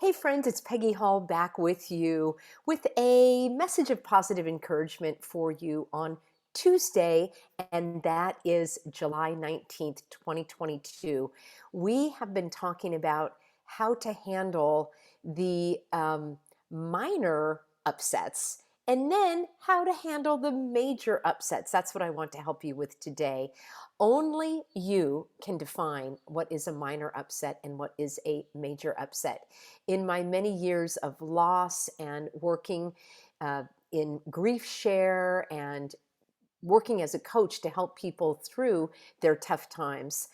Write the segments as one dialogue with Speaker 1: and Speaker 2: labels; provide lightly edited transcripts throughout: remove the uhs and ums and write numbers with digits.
Speaker 1: Hey friends, it's Peggy Hall back with you with a message of positive encouragement for you on Tuesday, and that is July 19th, 2022. We have been talking about how to handle the minor upsets and then how to handle the major upsets. That's what I want to help you with today. Only you can define what is a minor upset and what is a major upset. In my many years of loss and working in grief share and working as a coach to help people through their tough times,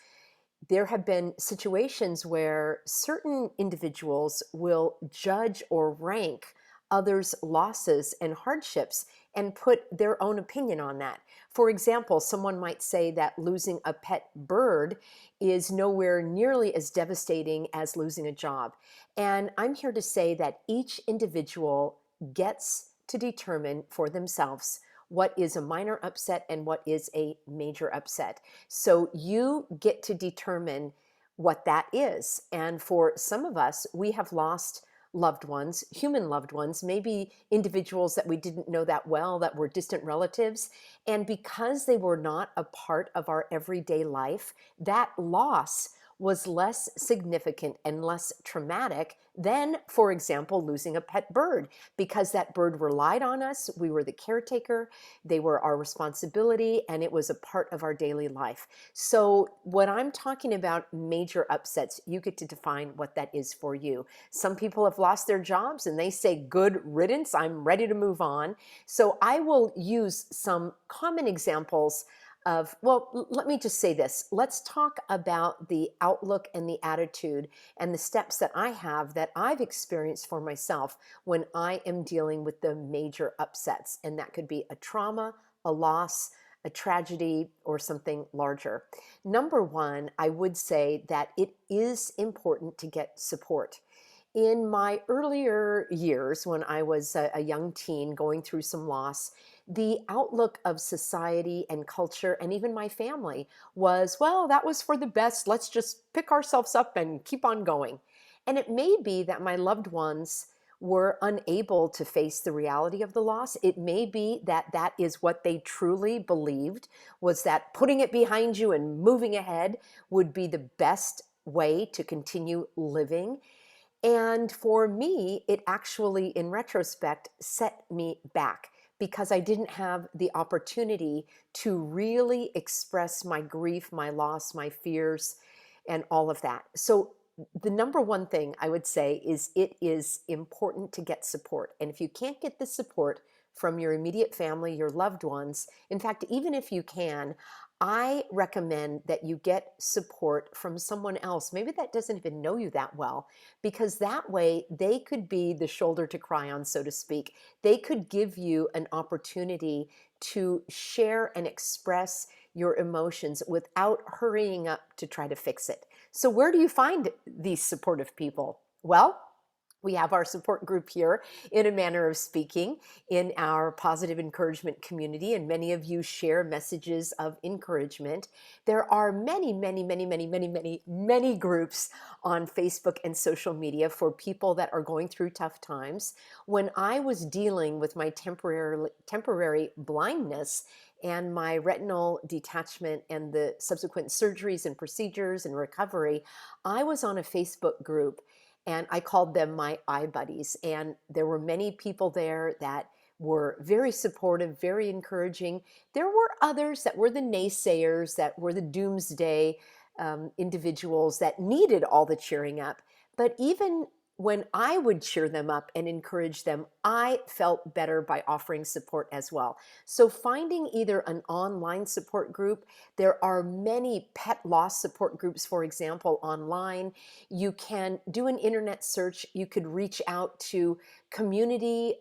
Speaker 1: there have been situations where certain individuals will judge or rank others' losses and hardships and put their own opinion on that. For example, someone might say that losing a pet bird is nowhere nearly as devastating as losing a job. And I'm here to say that each individual gets to determine for themselves what is a minor upset and what is a major upset. So you get to determine what that is. And for some of us, we have lost loved ones, human loved ones, maybe individuals that we didn't know that well, that were distant relatives. And because they were not a part of our everyday life, that loss was less significant and less traumatic than, for example, losing a pet bird, because that bird relied on us. We were the caretaker. They were our responsibility, and it was a part of our daily life. So when I'm talking about major upsets, you get to define what that is for you. Some people have lost their jobs and they say, good riddance, I'm ready to move on. So I will use some common examples of, well, let me just say this. Let's talk about the outlook and the attitude and the steps that I have that I've experienced for myself when I am dealing with the major upsets. And that could be a trauma, a loss, a tragedy, or something larger. Number one, I would say that it is important to get support. In my earlier years, when I was a young teen going through some loss, the outlook of society and culture and even my family was, well, that was for the best. Let's just pick ourselves up and keep on going. And it may be that my loved ones were unable to face the reality of the loss. It may be that that is what they truly believed, was that putting it behind you and moving ahead would be the best way to continue living. And for me, it actually, in retrospect, set me back because I didn't have the opportunity to really express my grief, my loss, my fears, and all of that. So the number one thing I would say is it is important to get support. And if you can't get the support from your immediate family, your loved ones, in fact, even if you can, I recommend that you get support from someone else, maybe that doesn't even know you that well, because that way they could be the shoulder to cry on, so to speak. They could give you an opportunity to share and express your emotions without hurrying up to try to fix it. So where do you find these supportive people? Well, we have our support group here, in a manner of speaking, in our positive encouragement community, and many of you share messages of encouragement. There are many, many, many, many, many, many, many groups on Facebook and social media for people that are going through tough times. When I was dealing with my temporary blindness and my retinal detachment and the subsequent surgeries and procedures and recovery, I was on a Facebook group, and I called them my eye buddies. And there were many people there that were very supportive, very encouraging. There were others that were the naysayers, that were the doomsday individuals that needed all the cheering up. But even when I would cheer them up and encourage them, I felt better by offering support as well. So finding either an online support group, there are many pet loss support groups, for example, online. You can do an internet search. You could reach out to community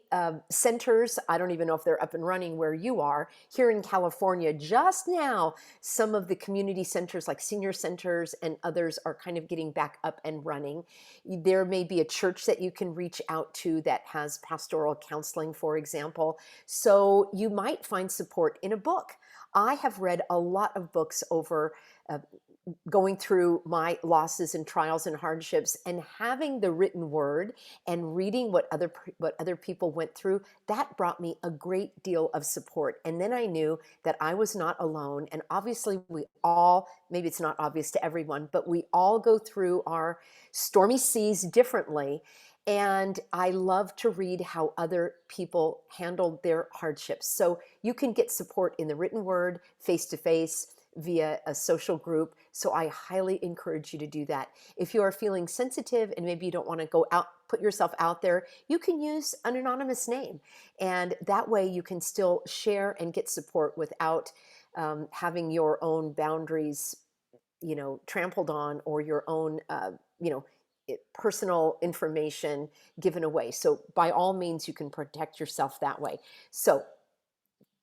Speaker 1: centers. I don't even know if they're up and running where you are. Here in California, just now, some of the community centers like senior centers and others are kind of getting back up and running. There may be a church that you can reach out to that has pastoral counseling, for example. So you might find support in a book. I have read a lot of books over going through my losses and trials and hardships, and having the written word and reading what other people went through, that brought me a great deal of support. And then I knew that I was not alone. And obviously we all, maybe it's not obvious to everyone, but we all go through our stormy seas differently. And I love to read how other people handled their hardships. So you can get support in the written word, face to face, via a social group. So I highly encourage you to do that. If you are feeling sensitive and maybe you don't want to go out, put yourself out there, you can use an anonymous name. And that way you can still share and get support without having your own boundaries, trampled on, or your own, personal information given away. So by all means, you can protect yourself that way. So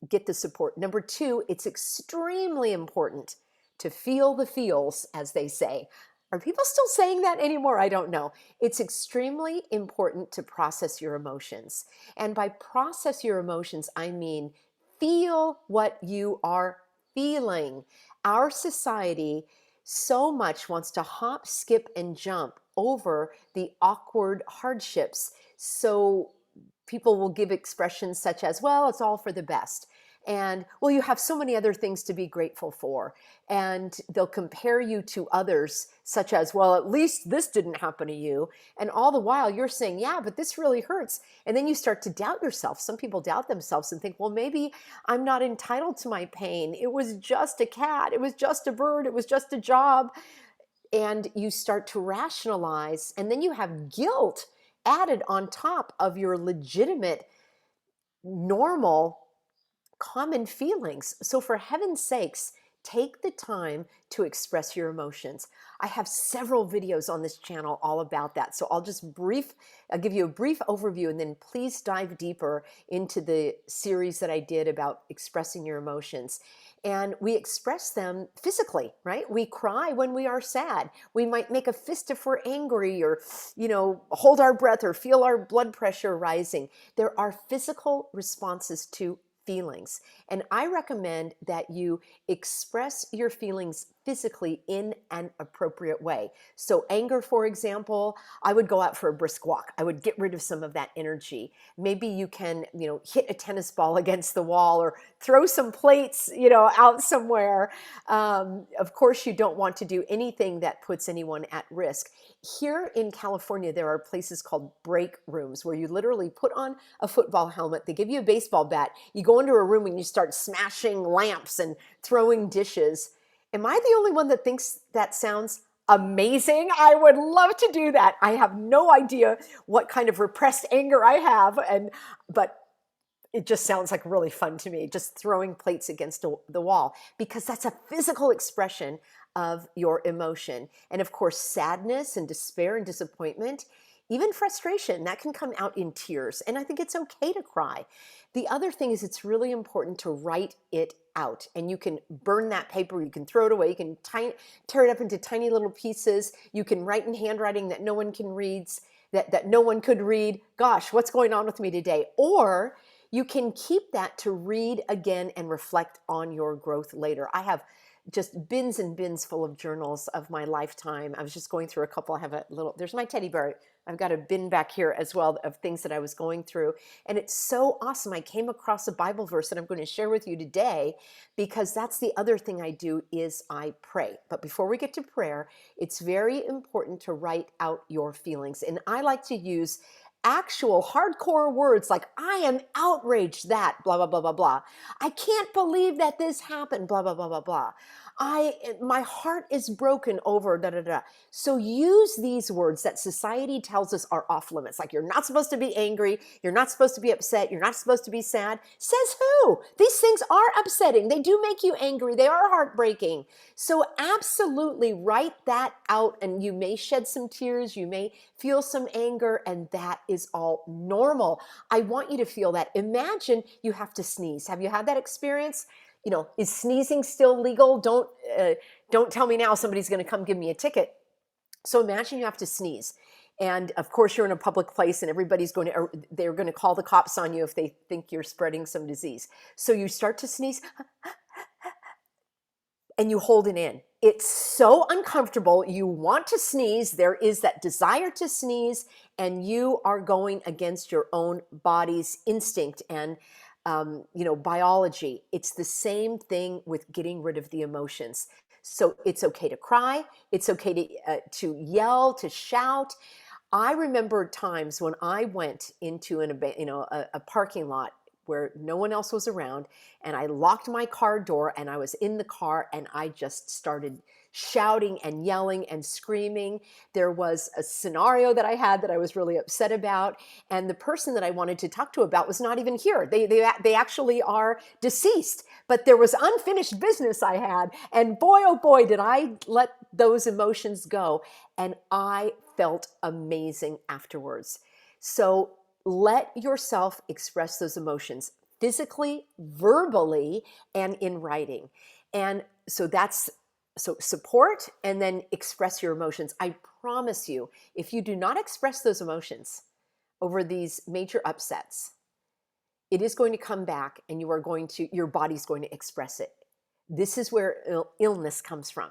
Speaker 1: get the support. Number two, it's extremely important to feel the feels, as they say. Are people still saying that anymore? I don't know. It's extremely important to process your emotions. And by process your emotions, I mean feel what you are feeling. Our society so much wants to hop, skip, and jump over the awkward hardships. So people will give expressions such as, well, it's all for the best. And, well, you have so many other things to be grateful for. And they'll compare you to others, such as, well, at least this didn't happen to you. And all the while you're saying, yeah, but this really hurts. And then you start to doubt yourself. Some people doubt themselves and think, well, maybe I'm not entitled to my pain. It was just a cat. It was just a bird. It was just a job. And you start to rationalize. And then you have guilt added on top of your legitimate, normal, common feelings. So for heaven's sakes, take the time to express your emotions. I have several videos on this channel all about that. So I'll give you a brief overview, and then please dive deeper into the series that I did about expressing your emotions. And we express them physically, right? We cry when we are sad. We might make a fist if we're angry, or, hold our breath, or feel our blood pressure rising. There are physical responses to feelings. And I recommend that you express your feelings physically in an appropriate way. So anger, for example, I would go out for a brisk walk. I would get rid of some of that energy. Maybe you can, hit a tennis ball against the wall, or throw some plates, out somewhere. Of course, you don't want to do anything that puts anyone at risk. Here in California, there are places called break rooms where you literally put on a football helmet. They give you a baseball bat. You go into a room and you start smashing lamps and throwing dishes. Am I the only one that thinks that sounds amazing? I would love to do that. I have no idea what kind of repressed anger I have, but it just sounds like really fun to me, just throwing plates against the wall, because that's a physical expression of your emotion. And of course, sadness and despair and disappointment, even frustration, that can come out in tears. And I think it's okay to cry. The other thing is, it's really important to write it out. And you can burn that paper, you can throw it away, you can tear it up into tiny little pieces. You can write in handwriting that no one can read, that no one could read. Gosh, what's going on with me today? Or you can keep that to read again and reflect on your growth later. I have just bins and bins full of journals of my lifetime. I was just going through a couple. I have there's my teddy bear. I've got a bin back here as well of things that I was going through. And it's so awesome. I came across a Bible verse that I'm going to share with you today, because that's the other thing I do, is I pray. But before we get to prayer, it's very important to write out your feelings. And I like to use actual hardcore words like, I am outraged that blah, blah, blah, blah, blah. I can't believe that this happened, blah, blah, blah, blah, blah. My heart is broken over da, da, da. So use these words that society tells us are off limits. Like, you're not supposed to be angry. You're not supposed to be upset. You're not supposed to be sad. Says who? These things are upsetting. They do make you angry. They are heartbreaking. So absolutely write that out, and you may shed some tears. You may feel some anger, and that is all normal. I want you to feel that. Imagine you have to sneeze. Have you had that experience? Is sneezing still legal? Don't tell me now somebody's going to come give me a ticket. So imagine you have to sneeze. And of course, you're in a public place, and they're going to call the cops on you if they think you're spreading some disease. So you start to sneeze and you hold it in. It's so uncomfortable. You want to sneeze. There is that desire to sneeze, and you are going against your own body's instinct and biology. It's the same thing with getting rid of the emotions. So it's okay to cry. It's okay to yell, to shout. I remember times when I went into a parking lot where no one else was around, and I locked my car door, and I was in the car, and I just started shouting and yelling and screaming. There was a scenario that I had that I was really upset about, and the person that I wanted to talk to about was not even here. They actually are deceased, but there was unfinished business I had, and boy, oh boy, did I let those emotions go, and I felt amazing afterwards. So let yourself express those emotions physically, verbally, and in writing. And so support and then express your emotions. I promise you, if you do not express those emotions over these major upsets, it is going to come back, and your body's going to express it. This is where illness comes from.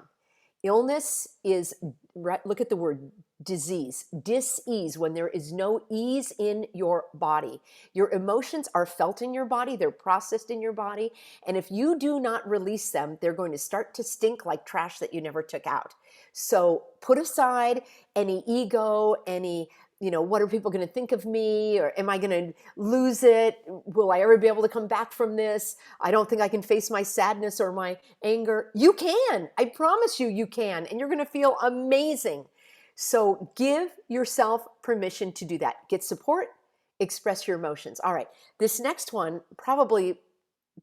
Speaker 1: Illness is, look at the word disease, dis-ease, when there is no ease in your body. Your emotions are felt in your body, they're processed in your body, and if you do not release them, they're going to start to stink like trash that you never took out. So put aside any ego, any what are people going to think of me? Or am I going to lose it? Will I ever be able to come back from this? I don't think I can face my sadness or my anger. You can. I promise you, you can. And you're going to feel amazing. So give yourself permission to do that. Get support, express your emotions. All right. This next one, probably,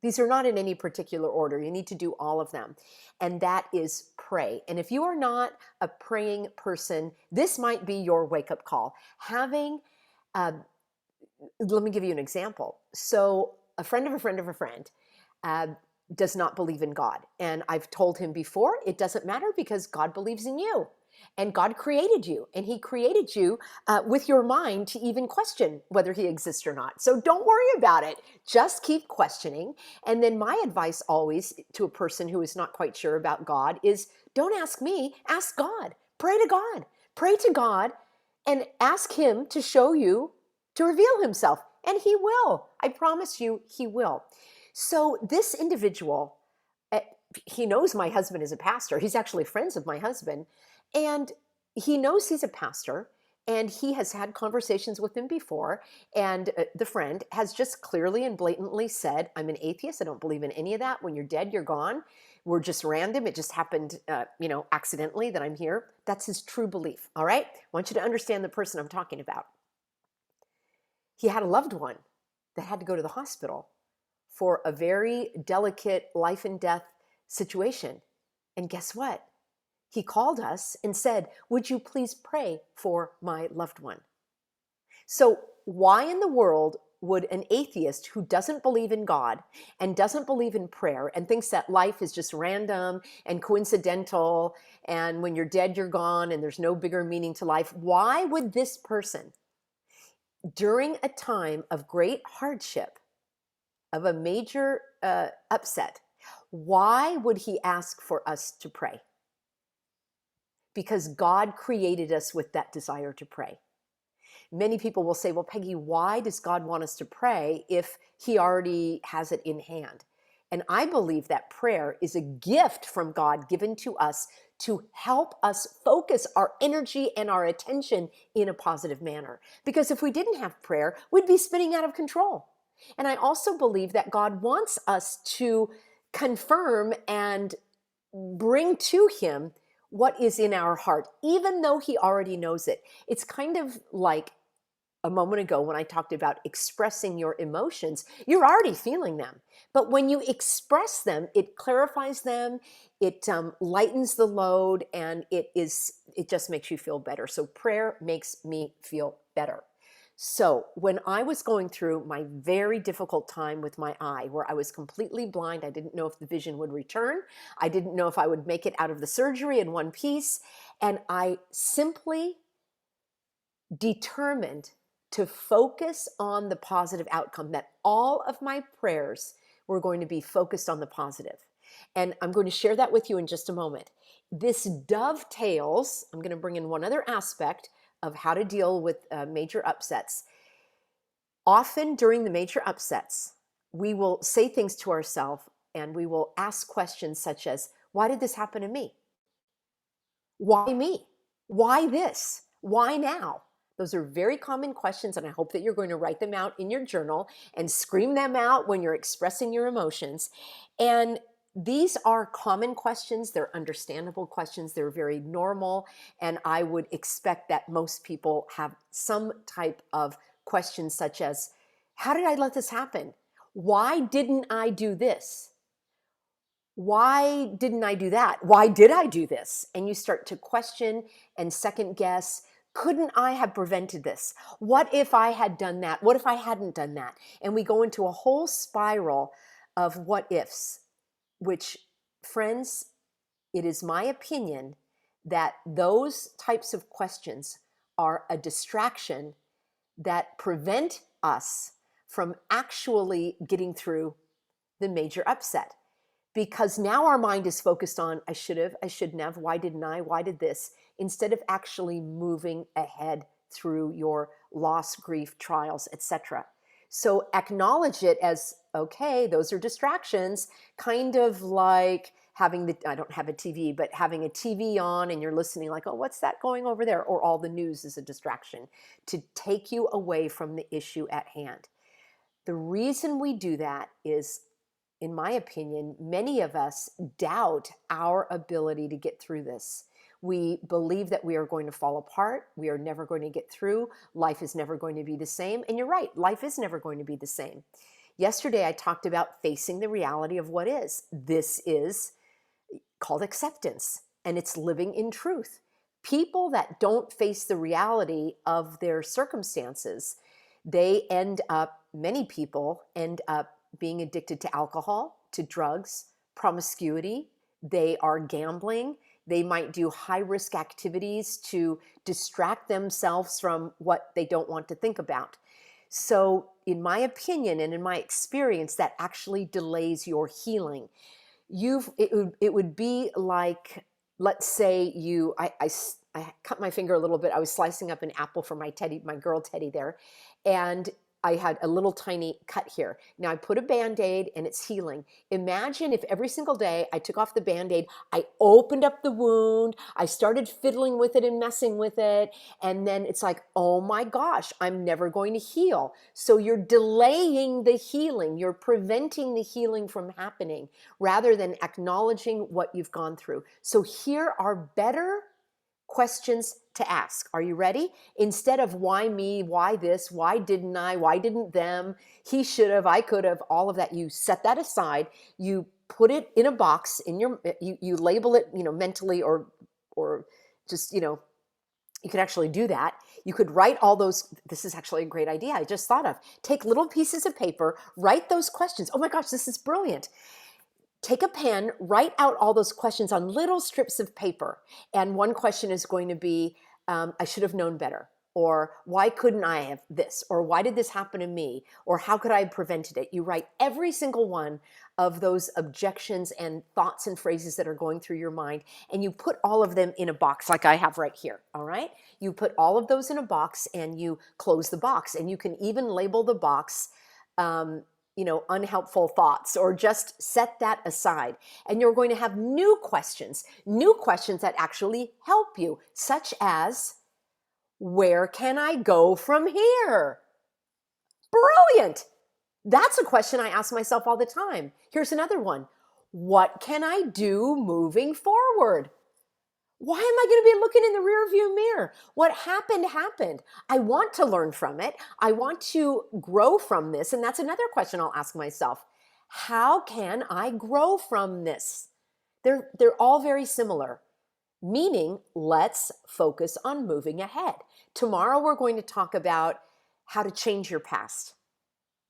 Speaker 1: these are not in any particular order. You need to do all of them. And that is pray. And if you are not a praying person, this might be your wake-up call. Let me give you an example. So a friend of a friend of a friend uh, does not believe in God. And I've told him before, it doesn't matter because God believes in you. And God created you, and he created you with your mind to even question whether he exists or not. So don't worry about it. Just keep questioning. And then my advice always to a person who is not quite sure about God is don't ask me, ask God. Pray to God. Pray to God and ask him to show you, to reveal himself. And he will. I promise you, he will. So this individual, uh, he knows my husband is a pastor. He's actually friends with my husband. And he knows he's a pastor, and he has had conversations with him before. And the friend has just clearly and blatantly said, I'm an atheist. I don't believe in any of that. When you're dead, you're gone. We're just random. It just happened, accidentally that I'm here. That's his true belief. All right. I want you to understand the person I'm talking about. He had a loved one that had to go to the hospital for a very delicate life and death situation. And guess what? He called us and said, would you please pray for my loved one? So why in the world would an atheist who doesn't believe in God and doesn't believe in prayer and thinks that life is just random and coincidental, and when you're dead, you're gone, and there's no bigger meaning to life, why would this person, during a time of great hardship, of a major upset, why would he ask for us to pray? Because God created us with that desire to pray. Many people will say, well, Peggy, why does God want us to pray if he already has it in hand? And I believe that prayer is a gift from God given to us to help us focus our energy and our attention in a positive manner. Because if we didn't have prayer, we'd be spinning out of control. And I also believe that God wants us to confirm and bring to him what is in our heart, even though he already knows it. It's kind of like a moment ago when I talked about expressing your emotions. You're already feeling them. But when you express them, it clarifies them, it lightens the load, and it just makes you feel better. So prayer makes me feel better. So when I was going through my very difficult time with my eye, where I was completely blind, I didn't know if the vision would return. I didn't know if I would make it out of the surgery in one piece. And I simply determined to focus on the positive outcome, that all of my prayers were going to be focused on the positive. And I'm going to share that with you in just a moment. This dovetails, I'm going to bring in one other aspect of how to deal with major upsets. Often during the major upsets, we will say things to ourselves and we will ask questions such as, why did this happen to me? Why me? Why this? Why now? Those are very common questions, and I hope that you're going to write them out in your journal and scream them out when you're expressing your emotions. And these are common questions. They're understandable questions. They're very normal. And I would expect that most people have some type of questions such as, how did I let this happen? Why didn't I do this? Why didn't I do that? Why did I do this? And you start to question and second guess. Couldn't I have prevented this? What if I had done that? What if I hadn't done that? And we go into a whole spiral of what ifs, which, friends, it is my opinion that those types of questions are a distraction that prevent us from actually getting through the major upset. Because now our mind is focused on, I should have, I shouldn't have, why didn't I, why did this, instead of actually moving ahead through your loss, grief, trials, etc. So acknowledge it as, okay, those are distractions, kind of like having the, I don't have a TV, but having a TV on and you're listening like, oh, what's that going over there? Or all the news is a distraction to take you away from the issue at hand. The reason we do that is, in my opinion, many of us doubt our ability to get through this. We believe that we are going to fall apart. We are never going to get through. Life is never going to be the same. And you're right, life is never going to be the same. Yesterday, I talked about facing the reality of what is. This is called acceptance, and it's living in truth. People that don't face the reality of their circumstances, many people end up being addicted to alcohol, to drugs, promiscuity. They are gambling. They might do high-risk activities to distract themselves from what they don't want to think about. So in my opinion and in my experience, that actually delays your healing. It would be like, let's say I cut my finger a little bit. I was slicing up an apple for my girl Teddy there, and I had a little tiny cut here. Now I put a Band-Aid and it's healing. Imagine if every single day I took off the Band-Aid, I opened up the wound, I started fiddling with it and messing with it, and then it's like, oh my gosh, I'm never going to heal. So you're delaying the healing. You're preventing the healing from happening rather than acknowledging what you've gone through. So here are better questions to ask. Are you ready? Instead of why me, why this, why didn't I, why didn't them, he should have, I could have, all of that, you set that aside, you put it in a box in your, you label it, mentally or just, you could actually do that. You could write all those, this is actually a great idea I just thought of. Take little pieces of paper, write those questions. Oh my gosh, this is brilliant. Take a pen, write out all those questions on little strips of paper. And one question is going to be, I should have known better. Or why couldn't I have this? Or why did this happen to me? Or how could I have prevented it? You write every single one of those objections and thoughts and phrases that are going through your mind, and you put all of them in a box like I have right here, all right? You put all of those in a box and you close the box. And you can even label the box unhelpful thoughts, or just set that aside. And you're going to have new questions that actually help you, such as, where can I go from here? Brilliant. That's a question I ask myself all the time. Here's another one. What can I do moving forward? Why am I going to be looking in the rear view mirror? What happened, happened. I want to learn from it. I want to grow from this. And that's another question I'll ask myself. How can I grow from this? They're all very similar, meaning let's focus on moving ahead. Tomorrow, we're going to talk about how to change your past.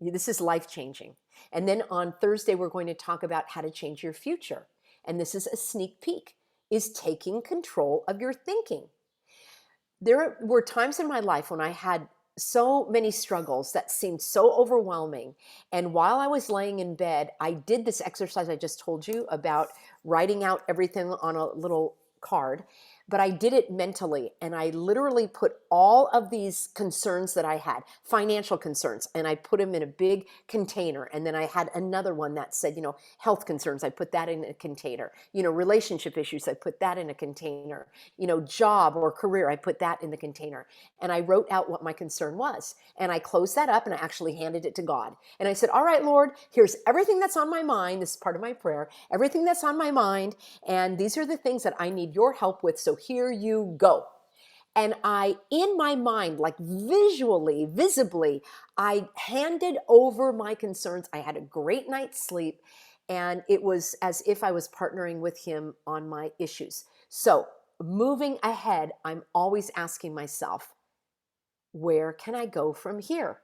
Speaker 1: This is life-changing. And then on Thursday, we're going to talk about how to change your future. And this is a sneak peek. Is taking control of your thinking. There were times in my life when I had so many struggles that seemed so overwhelming. And while I was laying in bed, I did this exercise I just told you about, writing out everything on a little card. But I did it mentally, and I literally put all of these concerns that I had, financial concerns, and I put them in a big container. And then I had another one that said, health concerns. I put that in a container. Relationship issues. I put that in a container. Job or career. I put that in the container. And I wrote out what my concern was. And I closed that up and I actually handed it to God. And I said, all right, Lord, here's everything that's on my mind. This is part of my prayer. Everything that's on my mind. And these are the things that I need your help with. So here you go. And I, in my mind, like visually, visibly, I handed over my concerns. I had a great night's sleep. And it was as if I was partnering with him on my issues. So moving ahead, I'm always asking myself, where can I go from here?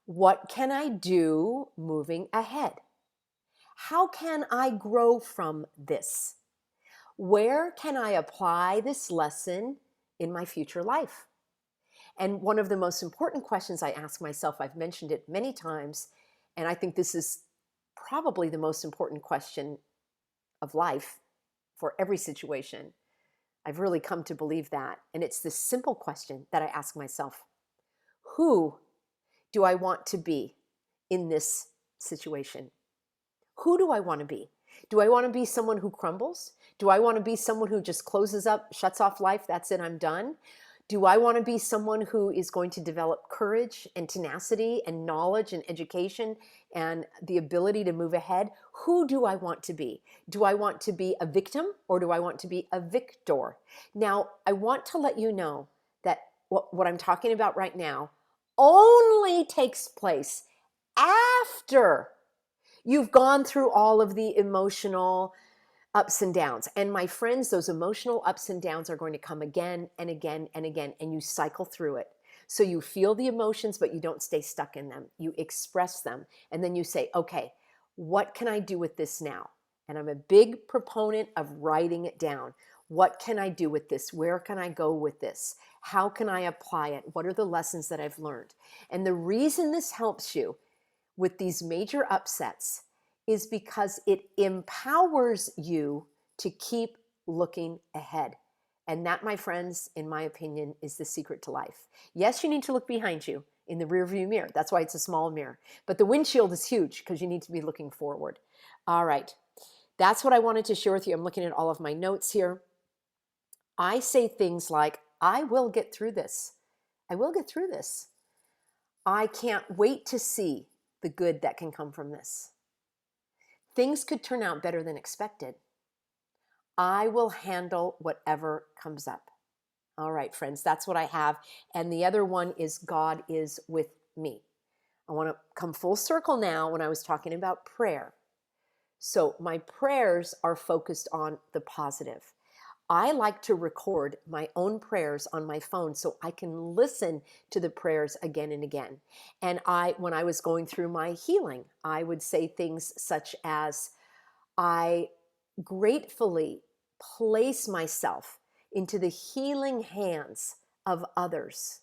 Speaker 1: What can I do moving ahead? How can I grow from this? Where can I apply this lesson in my future life? And one of the most important questions I ask myself, I've mentioned it many times, and I think this is probably the most important question of life for every situation. I've really come to believe that. And it's this simple question that I ask myself: who do I want to be in this situation? Who do I want to be? Do I want to be someone who crumbles? Do I want to be someone who just closes up, shuts off life? That's it, I'm done. Do I want to be someone who is going to develop courage and tenacity and knowledge and education and the ability to move ahead? Who do I want to be? Do I want to be a victim, or do I want to be a victor? Now, I want to let you know that what I'm talking about right now only takes place after you've gone through all of the emotional ups and downs. And my friends, those emotional ups and downs are going to come again and again and again, and you cycle through it. So you feel the emotions, but you don't stay stuck in them. You express them, and then you say, okay, what can I do with this now? And I'm a big proponent of writing it down. What can I do with this? Where can I go with this? How can I apply it? What are the lessons that I've learned? And the reason this helps you with these major upsets is because it empowers you to keep looking ahead. And that, my friends, in my opinion, is the secret to life. Yes, you need to look behind you in the rearview mirror. That's why it's a small mirror. But the windshield is huge because you need to be looking forward. All right. That's what I wanted to share with you. I'm looking at all of my notes here. I say things like, I will get through this. I will get through this. I can't wait to see the good that can come from this. Things could turn out better than expected. I will handle whatever comes up. All right, friends, that's what I have. And the other one is God is with me. I want to come full circle now when I was talking about prayer. So my prayers are focused on the positive. I like to record my own prayers on my phone so I can listen to the prayers again and again. And when I was going through my healing, I would say things such as, I gratefully place myself into the healing hands of others.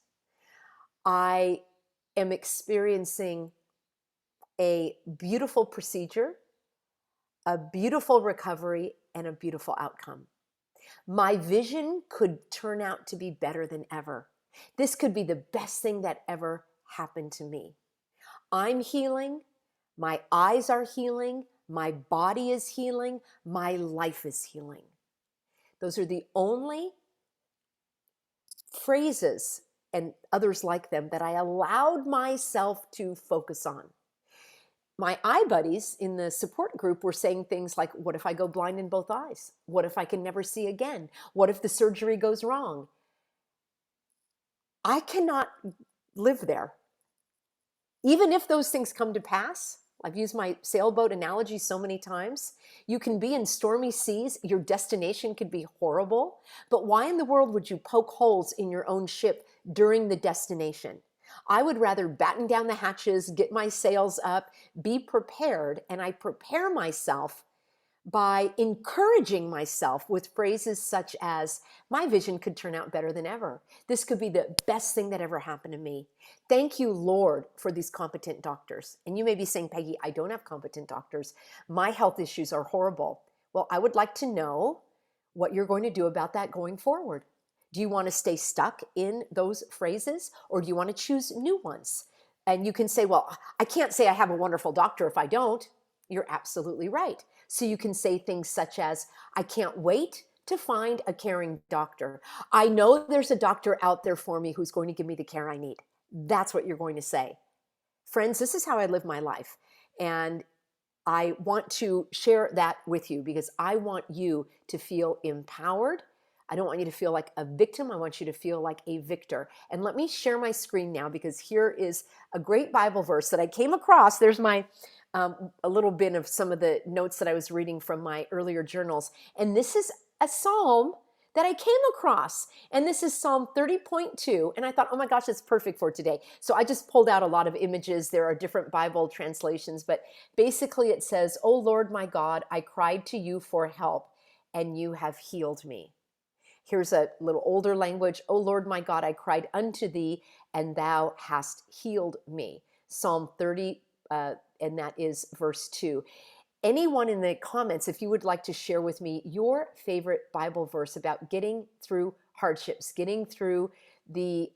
Speaker 1: I am experiencing a beautiful procedure, a beautiful recovery, and a beautiful outcome. My vision could turn out to be better than ever. This could be the best thing that ever happened to me. I'm healing. My eyes are healing. My body is healing. My life is healing. Those are the only phrases and others like them that I allowed myself to focus on. My eye buddies in the support group were saying things like, what if I go blind in both eyes? What if I can never see again? What if the surgery goes wrong? I cannot live there. Even if those things come to pass, I've used my sailboat analogy so many times. You can be in stormy seas. Your destination could be horrible. But why in the world would you poke holes in your own ship during the destination? I would rather batten down the hatches, get my sails up, be prepared, and I prepare myself by encouraging myself with phrases such as, my vision could turn out better than ever. This could be the best thing that ever happened to me. Thank you, Lord, for these competent doctors. And you may be saying, Peggy, I don't have competent doctors. My health issues are horrible. Well, I would like to know what you're going to do about that going forward. Do you want to stay stuck in those phrases, or do you want to choose new ones? And you can say, well, I can't say I have a wonderful doctor if I don't. You're absolutely right. So you can say things such as, I can't wait to find a caring doctor. I know there's a doctor out there for me who's going to give me the care I need. That's what you're going to say. Friends, this is how I live my life. And I want to share that with you because I want you to feel empowered. I don't want you to feel like a victim. I want you to feel like a victor. And let me share my screen now, because here is a great Bible verse that I came across. There's my a little bit of some of the notes that I was reading from my earlier journals. And this is a psalm that I came across. And this is Psalm 30.2. And I thought, oh my gosh, it's perfect for today. So I just pulled out a lot of images. There are different Bible translations, but basically it says, "O Lord my God, I cried to you for help, and you have healed me." Here's a little older language. "O Lord my God, I cried unto thee, and thou hast healed me." Psalm 30, and that is verse 2. Anyone in the comments, if you would like to share with me your favorite Bible verse about getting through hardships, getting through the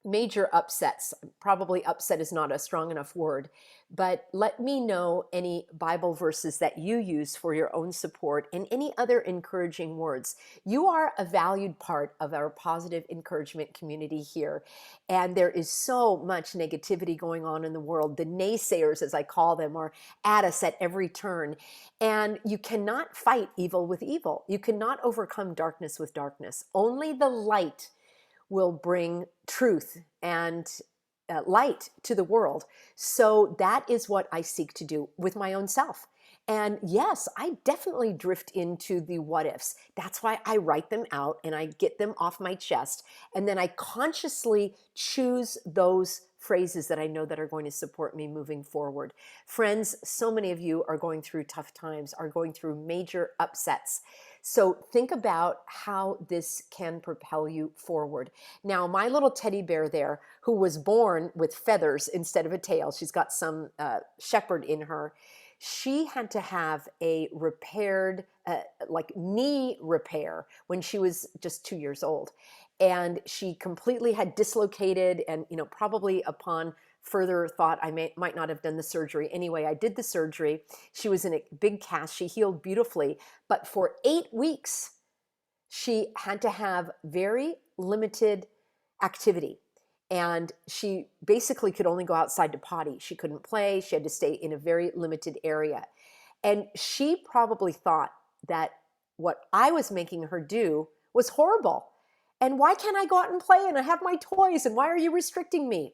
Speaker 1: major upsets. Probably upset is not a strong enough word, but let me know any Bible verses that you use for your own support and any other encouraging words. You are a valued part of our positive encouragement community here. And there is so much negativity going on in the world. The naysayers, as I call them, are at us at every turn. And you cannot fight evil with evil. You cannot overcome darkness with darkness. Only the light will bring truth and light to the world. So that is what I seek to do with my own self. And yes, I definitely drift into the what ifs. That's why I write them out and I get them off my chest. And then I consciously choose those phrases that I know that are going to support me moving forward. Friends, so many of you are going through tough times, are going through major upsets. So think about how this can propel you forward. Now, my little teddy bear there, who was born with feathers instead of a tail, she's got some shepherd in her. She had to have a repaired, like knee repair when she was just 2 years old. And she completely had dislocated, and probably upon further thought, I might not have done the surgery. Anyway, I did the surgery. She was in a big cast. She healed beautifully. But for 8 weeks, she had to have very limited activity. And she basically could only go outside to potty. She couldn't play. She had to stay in a very limited area. And she probably thought that what I was making her do was horrible. And why can't I go out and play and I have my toys? And why are you restricting me?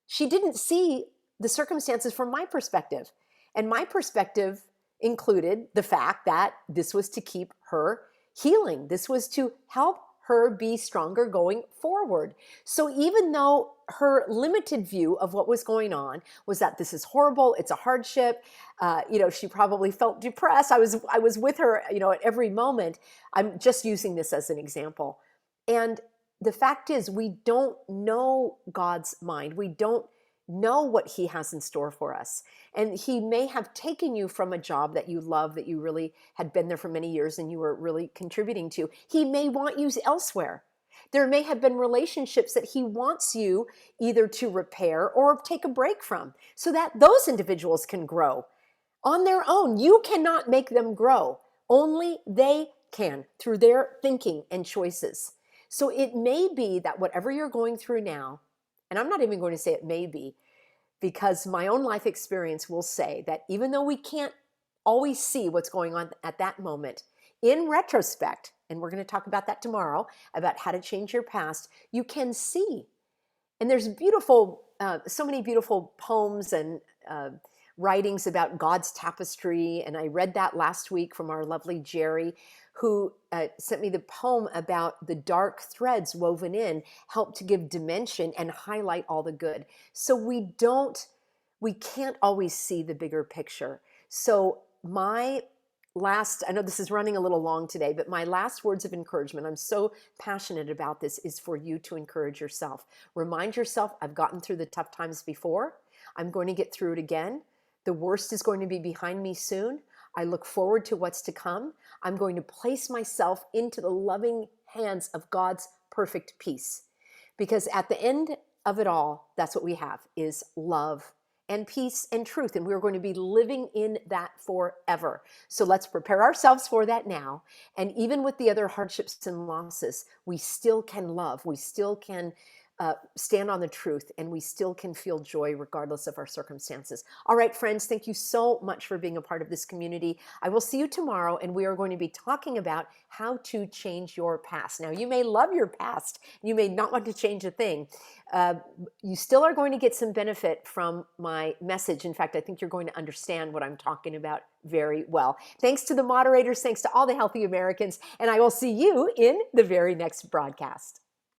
Speaker 1: She didn't see the circumstances from my perspective. And my perspective included the fact that this was to keep her healing. This was to help her be stronger going forward. So even though her limited view of what was going on was that this is horrible, it's a hardship, she probably felt depressed. I was with her, at every moment. I'm just using this as an example. And the fact is, we don't know God's mind. We don't know what he has in store for us. And he may have taken you from a job that you love, that you really had been there for many years and you were really contributing to. He may want you elsewhere. There may have been relationships that he wants you either to repair or take a break from, so that those individuals can grow on their own. You cannot make them grow. Only they can, through their thinking and choices. So it may be that whatever you're going through now, and I'm not even going to say it may be, because my own life experience will say that even though we can't always see what's going on at that moment, in retrospect, and we're going to talk about that tomorrow, about how to change your past, you can see. And there's so many beautiful poems and writings about God's tapestry. And I read that last week from our lovely Jerry, who sent me the poem about the dark threads woven in help to give dimension and highlight all the good. So we can't always see the bigger picture. So my last, I know this is running a little long today, but my last words of encouragement, I'm so passionate about this, is for you to encourage yourself. Remind yourself, I've gotten through the tough times before. I'm going to get through it again. The worst is going to be behind me soon. I look forward to what's to come. I'm going to place myself into the loving hands of God's perfect peace. Because at the end of it all, that's what we have, is love and peace and truth. And we're going to be living in that forever. So let's prepare ourselves for that now. And even with the other hardships and losses, we still can love. We still can stand on the truth, and we still can feel joy regardless of our circumstances. All right, friends, thank you so much for being a part of this community. I will see you tomorrow, and we are going to be talking about how to change your past. Now, you may love your past. You may not want to change a thing. You still are going to get some benefit from my message. In fact, I think you're going to understand what I'm talking about very well. Thanks to the moderators. Thanks to all the healthy Americans. And I will see you in the very next broadcast.